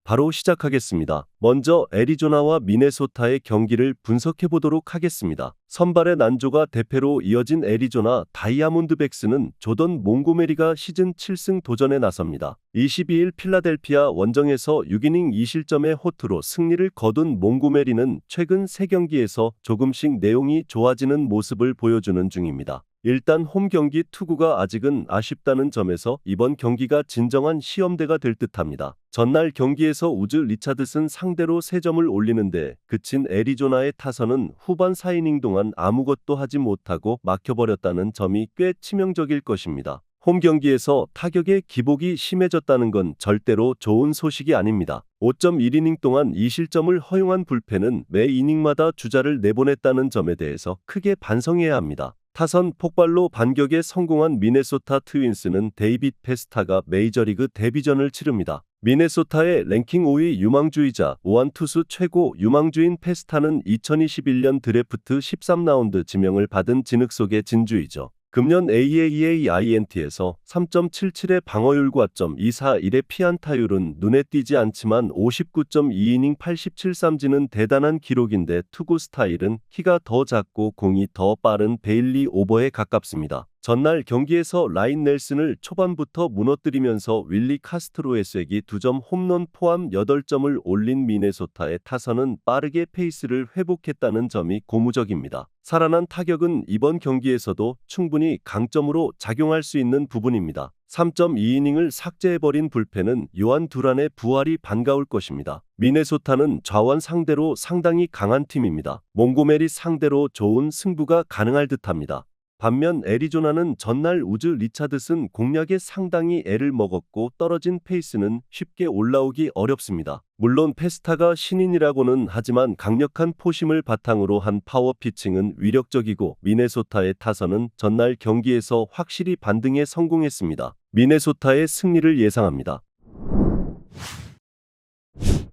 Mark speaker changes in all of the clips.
Speaker 1: 바로 시작하겠습니다. 먼저 애리조나와 미네소타의 경기를 분석해 보도록 하겠습니다. 선발의 난조가 대패로 이어진 애리조나 다이아몬드백스는 조던 몽고메리가 시즌 7승 도전에 나섭니다. 22일 필라델피아 원정에서 6이닝 2실점의 호투로 승리를 거둔 몽고메리는 최근 3경기에서 조금씩 내용이 좋아지는 모습을 보여주는 중입니다. 일단 홈 경기 투구가 아직은 아쉽다는 점에서 이번 경기가 진정한 시험대가 될 듯합니다. 전날 경기에서 우즈 리차드슨 상대로 3점을 올리는데 그친 애리조나의 타선은 후반 4이닝 동안 아무것도 하지 못하고 막혀버렸다는 점이 꽤 치명적일 것입니다. 홈 경기에서 타격의 기복이 심해졌다는 건 절대로 좋은 소식이 아닙니다. 5.1이닝 동안 2실점을 허용한 불펜은 매 이닝마다 주자를 내보냈다는 점에 대해서 크게 반성해야 합니다. 타선 폭발로 반격에 성공한 미네소타 트윈스는 데이빗 페스타가 메이저리그 데뷔전을 치릅니다. 미네소타의 랭킹 5위 유망주이자 우완투수 최고 유망주인 페스타는 2021년 드래프트 13라운드 지명을 받은 진흙 속의 진주이죠. 금년 AAA-INT에서 3.77의 방어율과 .241의 피안타율은 눈에 띄지 않지만 59.2이닝 87삼진은 대단한 기록인데 투구 스타일은 키가 더 작고 공이 더 빠른 베일리 오버에 가깝습니다. 전날 경기에서 라인 넬슨을 초반부터 무너뜨리면서 윌리 카스트로의 쐐기 2점 홈런 포함 8점을 올린 미네소타의 타선은 빠르게 페이스를 회복했다는 점이 고무적입니다. 살아난 타격은 이번 경기에서도 충분히 강점으로 작용할 수 있는 부분입니다. 3.2이닝을 삭제해버린 불펜은 요한 두란의 부활이 반가울 것입니다. 미네소타는 좌완 상대로 상당히 강한 팀입니다. 몽고메리 상대로 좋은 승부가 가능할 듯합니다. 반면 애리조나는 전날 우즈 리차드슨 공략에 상당히 애를 먹었고 떨어진 페이스는 쉽게 올라오기 어렵습니다. 물론 페스타가 신인이라고는 하지만 강력한 포심을 바탕으로 한 파워 피칭은 위력적이고 미네소타의 타선은 전날 경기에서 확실히 반등에 성공했습니다. 미네소타의 승리를 예상합니다.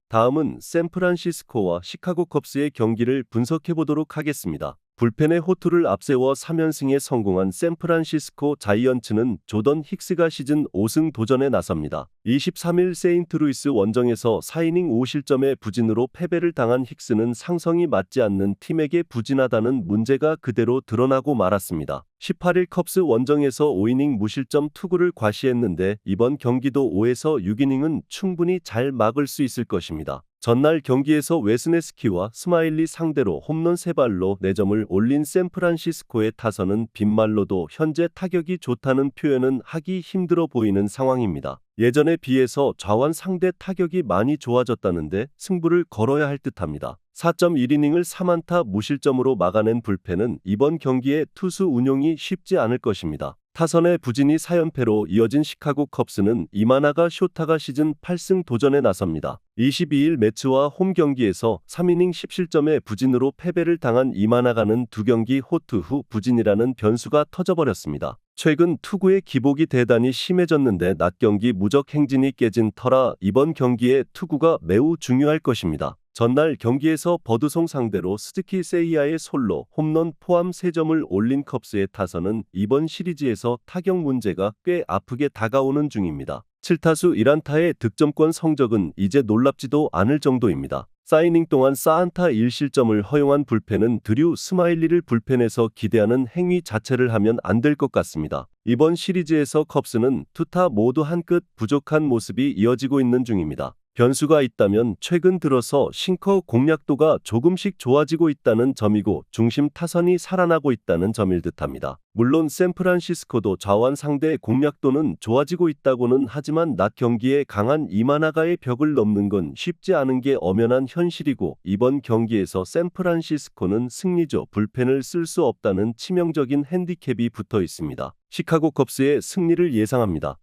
Speaker 1: 다음은 샌프란시스코와 시카고 컵스의 경기를 분석해 보도록 하겠습니다. 불펜의 호투를 앞세워 3연승에 성공한 샌프란시스코 자이언츠는 조던 힉스가 시즌 5승 도전에 나섭니다. 23일 세인트루이스 원정에서 4이닝 5실점의 부진으로 패배를 당한 힉스는 상성이 맞지 않는 팀에게 부진하다는 문제가 그대로 드러나고 말았습니다. 18일 컵스 원정에서 5이닝 무실점 투구를 과시했는데 이번 경기도 5에서 6이닝은 충분히 잘 막을 수 있을 것입니다. 전날 경기에서 웨스네스키와 스마일리 상대로 홈런 3발로 4점을 올린 샌프란시스코의 타선은 빈말로도 현재 타격이 좋다는 표현은 하기 힘들어 보이는 상황입니다. 예전에 비해서 좌완 상대 타격이 많이 좋아졌다는데 승부를 걸어야 할 듯합니다. 4.1이닝을 3안타 무실점으로 막아낸 불펜은 이번 경기에 투수 운용이 쉽지 않을 것입니다. 타선의 부진이 4연패로 이어진 시카고 컵스는 이마나가 쇼타가 시즌 8승 도전에 나섭니다. 22일 매츠와 홈 경기에서 3이닝 10실점의 부진으로 패배를 당한 이마나가는 2경기 호투 후 부진이라는 변수가 터져버렸습니다. 최근 투구의 기복이 대단히 심해졌는데 낮 경기 무적 행진이 깨진 터라 이번 경기에 투구가 매우 중요할 것입니다. 전날 경기에서 버드송 상대로 스즈키 세이야의 솔로 홈런 포함 3점을 올린 컵스의 타선은 이번 시리즈에서 타격 문제가 꽤 아프게 다가오는 중입니다. 7타수 1안타의 득점권 성적은 이제 놀랍지도 않을 정도입니다. 4이닝 동안 4안타 1실점을 허용한 불펜은 드류 스마일리를 불펜에서 기대하는 행위 자체를 하면 안 될 것 같습니다. 이번 시리즈에서 컵스는 투타 모두 한 끗 부족한 모습이 이어지고 있는 중입니다. 변수가 있다면 최근 들어서 싱커 공략도가 조금씩 좋아지고 있다는 점이고 중심 타선이 살아나고 있다는 점일 듯합니다. 물론 샌프란시스코도 좌완 상대 공략도는 좋아지고 있다고는 하지만 낮 경기에 강한 이마나가의 벽을 넘는 건 쉽지 않은 게 엄연한 현실이고 이번 경기에서 샌프란시스코는 승리조 불펜을 쓸 수 없다는 치명적인 핸디캡이 붙어 있습니다. 시카고 컵스의 승리를 예상합니다.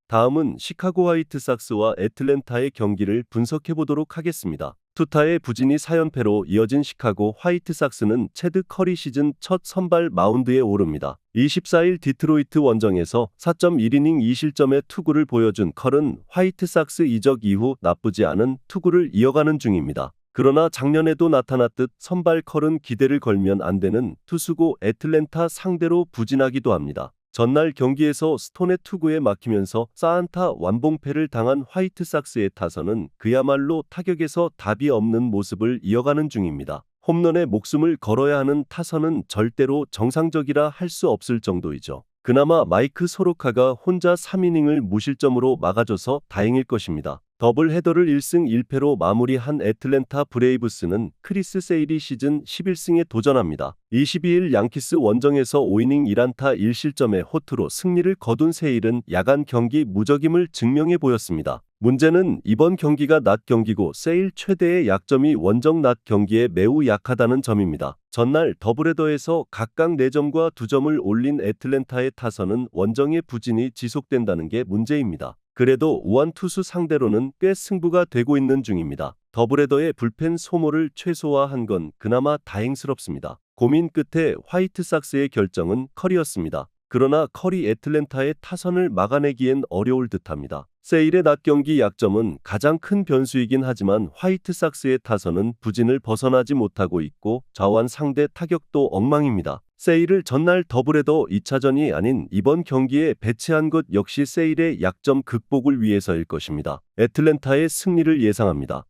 Speaker 1: 다음은 시카고 화이트삭스와 애틀랜타의 경기를 분석해 보도록 하겠습니다. 투타의 부진이 4연패로 이어진 시카고 화이트삭스는 체드 커리 시즌 첫 선발 마운드에 오릅니다. 24일 디트로이트 원정에서 4.1이닝 2실점의 투구를 보여준 컬은 화이트삭스 이적 이후 나쁘지 않은 투구를 이어가는 중입니다. 그러나 작년에도 나타났듯 선발 컬은 기대를 걸면 안 되는 투수고 애틀랜타 상대로 부진하기도 합니다. 전날 경기에서 스톤의 투구에 막히면서 사안타 완봉패를 당한 화이트삭스의 타선은 그야말로 타격에서 답이 없는 모습을 이어가는 중입니다. 홈런에 목숨을 걸어야 하는 타선은 절대로 정상적이라 할 수 없을 정도이죠. 그나마 마이크 소로카가 혼자 3이닝을 무실점으로 막아줘서 다행일 것입니다. 더블 헤더를 1승 1패로 마무리한 애틀랜타 브레이브스는 크리스 세일이 시즌 11승에 도전합니다. 22일 양키스 원정에서 5이닝 1안타 1실점의 호투로 승리를 거둔 세일은 야간 경기 무적임을 증명해 보였습니다. 문제는 이번 경기가 낮 경기고 세일 최대의 약점이 원정 낮 경기에 매우 약하다는 점입니다. 전날 더블헤더에서 각각 4점과 2점을 올린 애틀랜타의 타선은 원정의 부진이 지속된다는 게 문제입니다. 그래도 우한 투수 상대로는 꽤 승부가 되고 있는 중입니다. 더블헤더의 불펜 소모를 최소화한 건 그나마 다행스럽습니다. 고민 끝에 화이트삭스의 결정은 커리였습니다. 그러나 커리 애틀랜타의 타선을 막아내기엔 어려울 듯합니다. 세일의 낮 경기 약점은 가장 큰 변수이긴 하지만 화이트삭스의 타선은 부진을 벗어나지 못하고 있고 좌완 상대 타격도 엉망입니다. 세일을 전날 더블헤더 2차전이 아닌 이번 경기에 배치한 것 역시 세일의 약점 극복을 위해서일 것입니다. 애틀랜타의 승리를 예상합니다.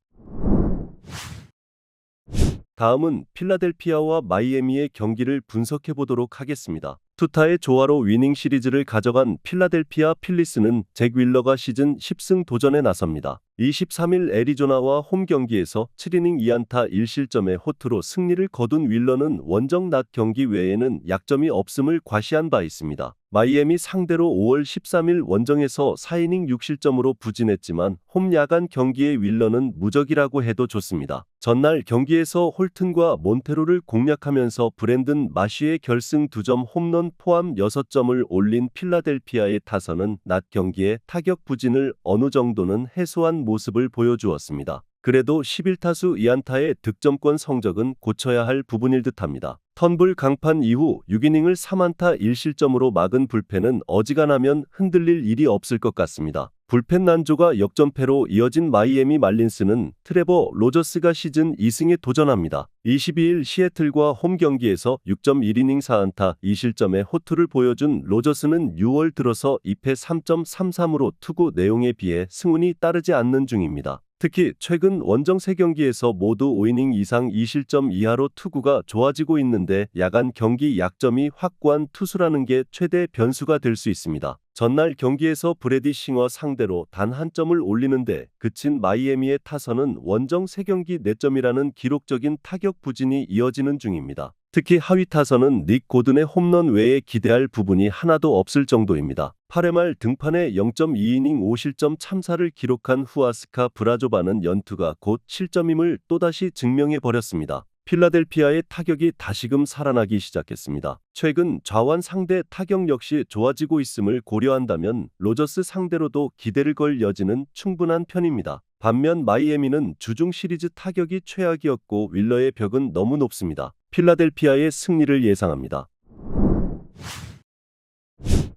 Speaker 1: 다음은 필라델피아와 마이애미의 경기를 분석해 보도록 하겠습니다. 투타의 조화로 위닝 시리즈를 가져간 필라델피아 필리스는 잭 윌러가 시즌 10승 도전에 나섭니다. 23일 애리조나와 홈 경기에서 7이닝 2안타 1실점의 호투로 승리를 거둔 윌러는 원정 낮 경기 외에는 약점이 없음을 과시한 바 있습니다. 마이애미 상대로 5월 13일 원정에서 4이닝 6실점으로 부진했지만 홈 야간 경기의 윌러는 무적이라고 해도 좋습니다. 전날 경기에서 홀튼과 몬테로를 공략하면서 브랜든 마쉬의 결승 2점 홈런 포함 6점을 올린 필라델피아의 타선은 낮 경기에 타격 부진을 어느 정도는 해소한 모습을 보여주었습니다. 그래도 11타수 2안타의 득점권 성적은 고쳐야 할 부분일 듯합니다. 턴불 강판 이후 6이닝을 3안타 1실점으로 막은 불펜은 어지간하면 흔들릴 일이 없을 것 같습니다. 불펜 난조가 역전패로 이어진 마이애미 말린스는 트레버 로저스가 시즌 2승에 도전합니다. 22일 시애틀과 홈 경기에서 6.1이닝 4안타 2실점의 호투를 보여준 로저스는 6월 들어서 2패 3.33으로 투구 내용에 비해 승운이 따르지 않는 중입니다. 특히 최근 원정 3경기에서 모두 5이닝 이상 2실점 이하로 투구가 좋아지고 있는데 야간 경기 약점이 확고한 투수라는 게 최대 변수가 될 수 있습니다. 전날 경기에서 브래디 싱어 상대로 단 한 점을 올리는데 그친 마이애미의 타선은 원정 3경기 4점이라는 기록적인 타격 부진이 이어지는 중입니다. 특히 하위 타선은 닉 고든의 홈런 외에 기대할 부분이 하나도 없을 정도입니다. 8회 말 등판에 0.2이닝 5실점 참사를 기록한 후아스카 브라조바는 연투가 곧 실점임을 또다시 증명해버렸습니다. 필라델피아의 타격이 다시금 살아나기 시작했습니다. 최근 좌완 상대 타격 역시 좋아지고 있음을 고려한다면 로저스 상대로도 기대를 걸 여지는 충분한 편입니다. 반면 마이애미는 주중 시리즈 타격이 최악이었고 윌러의 벽은 너무 높습니다. 필라델피아의 승리를 예상합니다.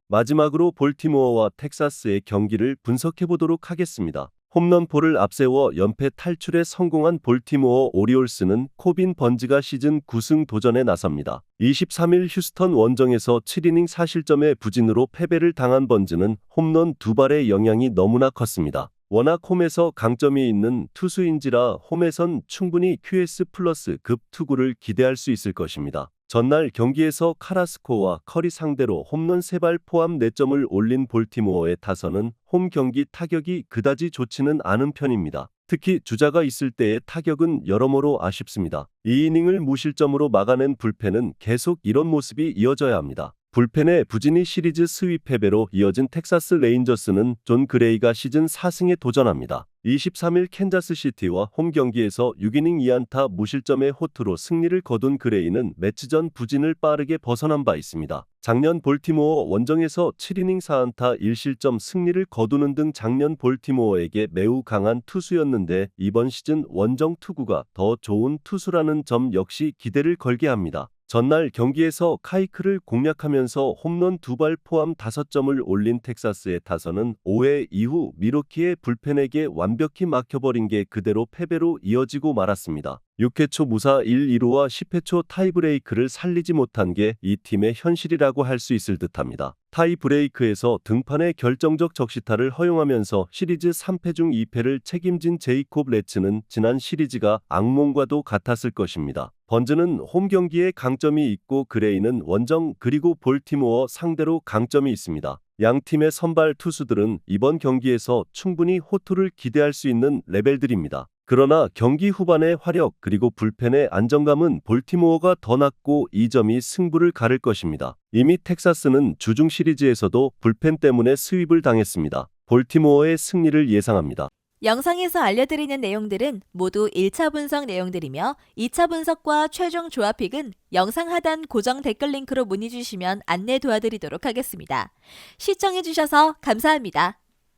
Speaker 1: 마지막으로 볼티모어와 텍사스의 경기를 분석해 보도록 하겠습니다. 홈런포를 앞세워 연패 탈출에 성공한 볼티모어 오리올스는 코빈 번즈가 시즌 9승 도전에 나섭니다. 23일 휴스턴 원정에서 7이닝 4실점의 부진으로 패배를 당한 번즈는 홈런 2발의 영향이 너무나 컸습니다. 워낙 홈에서 강점이 있는 투수인지라 홈에선 충분히 QS 플러스 급 투구를 기대할 수 있을 것입니다. 전날 경기에서 카라스코와 커리 상대로 홈런 3발 포함 4점을 올린 볼티모어의 타선은 홈 경기 타격이 그다지 좋지는 않은 편입니다. 특히 주자가 있을 때의 타격은 여러모로 아쉽습니다. 2이닝을 무실점으로 막아낸 불펜은 계속 이런 모습이 이어져야 합니다. 불펜의 부진이 시리즈 스윕 패배로 이어진 텍사스 레인저스는 존 그레이가 시즌 4승에 도전합니다. 23일 캔자스시티와 홈 경기에서 6이닝 2안타 무실점의 호투로 승리를 거둔 그레이는 매치 전 부진을 빠르게 벗어난 바 있습니다. 작년 볼티모어 원정에서 7이닝 4안타 1실점 승리를 거두는 등 작년 볼티모어에게 매우 강한 투수였는데 이번 시즌 원정 투구가 더 좋은 투수라는 점 역시 기대를 걸게 합니다. 전날 경기에서 카이크를 공략하면서 홈런 2발 포함 5점을 올린 텍사스의 타선은 5회 이후 미러키의 불펜에게 완벽히 막혀버린 게 그대로 패배로 이어지고 말았습니다. 6회 초 무사 1-2루와 10회 초 타이브레이크를 살리지 못한 게 이 팀의 현실이라고 할 수 있을 듯합니다. 타이브레이크에서 등판의 결정적 적시타를 허용하면서 시리즈 3패 중 2패를 책임진 제이콥 레츠는 지난 시리즈가 악몽과도 같았을 것입니다. 번즈는 홈 경기에 강점이 있고 그레이는 원정 그리고 볼티모어 상대로 강점이 있습니다. 양 팀의 선발 투수들은 이번 경기에서 충분히 호투를 기대할 수 있는 레벨들입니다. 그러나 경기 후반의 화력 그리고 불펜의 안정감은 볼티모어가 더 낮고 이 점이 승부를 가를 것입니다. 이미 텍사스는 주중 시리즈에서도 불펜 때문에 스윕을 당했습니다. 볼티모어의 승리를 예상합니다.
Speaker 2: 영상에서 알려드리는 내용들은 모두 1차 분석 내용들이며 2차 분석과 최종 조합픽은 영상 하단 고정 댓글 링크로 문의 주시면 안내 도와드리도록 하겠습니다. 시청해주셔서 감사합니다.